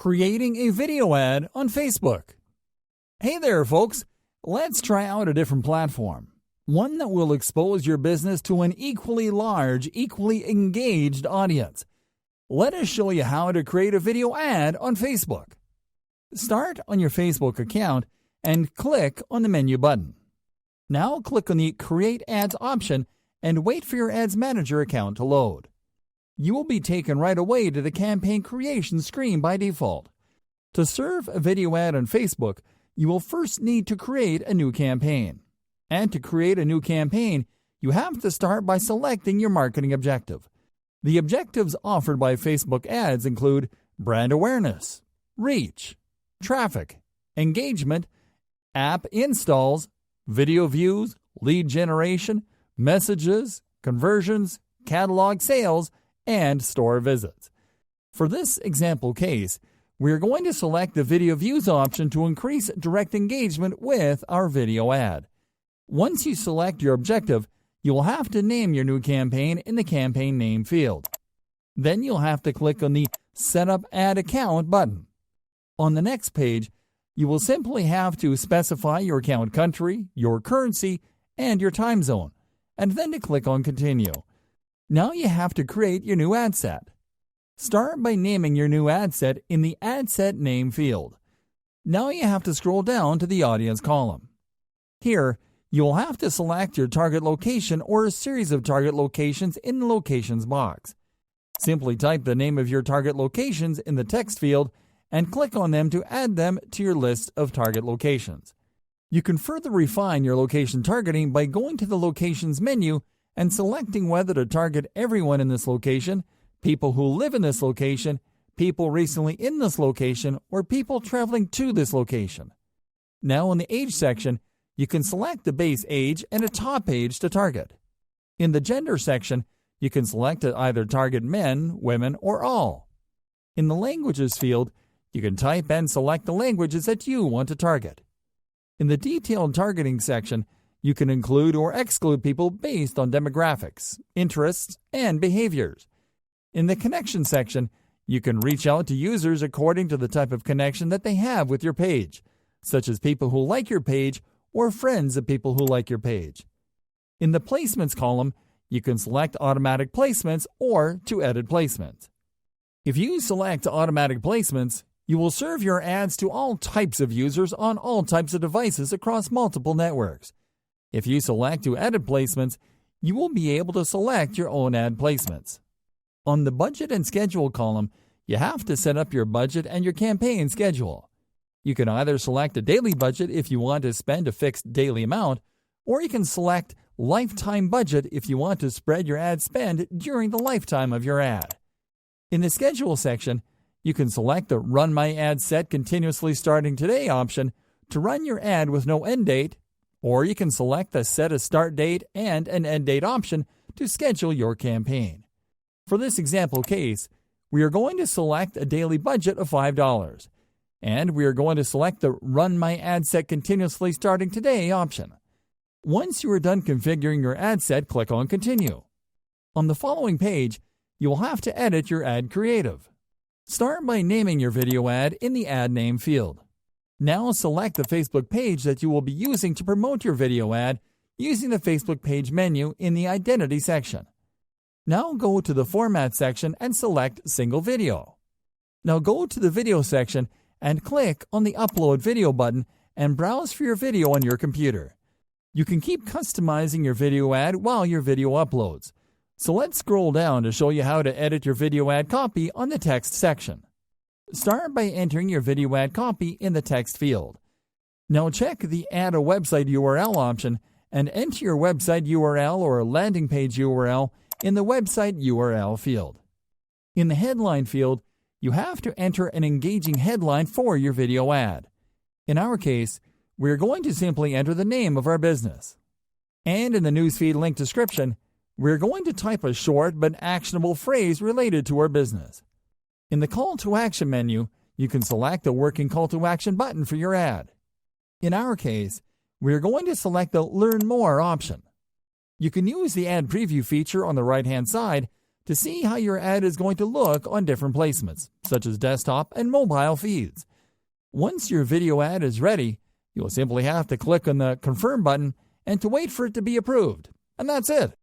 Creating a video ad on Facebook. Hey there, folks. Let's try out a different platform. One that will expose your business to an equally large, equally engaged audience. Let us show you how to create a video ad on Facebook. Start on your Facebook account and click on the menu button. Now click on the Create Ads option and wait for your Ads Manager account to load. You will be taken right away to the campaign creation screen by default. To serve a video ad on Facebook, you will first need to create a new campaign. And to create a new campaign, you have to start by selecting your marketing objective. The objectives offered by Facebook ads include brand awareness, reach, traffic, engagement, app installs, video views, lead generation, messages, conversions, catalog sales, and store visits. For this example case, we are going to select the video views option to increase direct engagement with our video ad. Once you select your objective, you will have to name your new campaign in the campaign name field. Then you'll have to click on the Set Up Ad Account button. On the next page, you will simply have to specify your account country, your currency, and your time zone, and then to click on Continue. Now you have to create your new ad set. Start by naming your new ad set in the Ad Set Name field. Now you have to scroll down to the Audience column. Here, you will have to select your target location or a series of target locations in the Locations box. Simply type the name of your target locations in the text field and click on them to add them to your list of target locations. You can further refine your location targeting by going to the Locations menu and selecting whether to target everyone in this location, people who live in this location, people recently in this location, or people traveling to this location. Now in the age section, you can select the base age and a top age to target. In the gender section, you can select to either target men, women, or all. In the languages field, you can type and select the languages that you want to target. In the detailed targeting section, you can include or exclude people based on demographics, interests, and behaviors. In the connection section, you can reach out to users according to the type of connection that they have with your page, such as people who like your page or friends of people who like your page. In the Placements column, you can select Automatic Placements or to edit placements. If you select Automatic Placements, you will serve your ads to all types of users on all types of devices across multiple networks. If you select to edit placements, you will be able to select your own ad placements. On the Budget and Schedule column, you have to set up your budget and your campaign schedule. You can either select a daily budget if you want to spend a fixed daily amount, or you can select lifetime budget if you want to spread your ad spend during the lifetime of your ad. In the Schedule section, you can select the Run My Ad Set Continuously Starting Today option to run your ad with no end date, or you can select the Set a Start Date and an End Date option to schedule your campaign. For this example case, we are going to select a daily budget of $5, and we are going to select the Run My Ad Set Continuously Starting Today option. Once you are done configuring your ad set, click on Continue. On the following page, you will have to edit your ad creative. Start by naming your video ad in the Ad Name field. Now select the Facebook page that you will be using to promote your video ad using the Facebook page menu in the Identity section. Now go to the Format section and select Single Video. Now go to the Video section and click on the Upload Video button and browse for your video on your computer. You can keep customizing your video ad while your video uploads. So let's scroll down to show you how to edit your video ad copy on the text section. Start by entering your video ad copy in the text field. Now check the Add a Website URL option and enter your website URL or landing page URL in the Website URL field. In the Headline field, you have to enter an engaging headline for your video ad. In our case, we are going to simply enter the name of our business. And in the newsfeed link description, we're going to type a short but actionable phrase related to our business. In the Call to Action menu, you can select the working Call to Action button for your ad. In our case, we're going to select the Learn More option. You can use the Ad Preview feature on the right-hand side to see how your ad is going to look on different placements, such as desktop and mobile feeds. Once your video ad is ready, you'll simply have to click on the Confirm button and to wait for it to be approved. And that's it.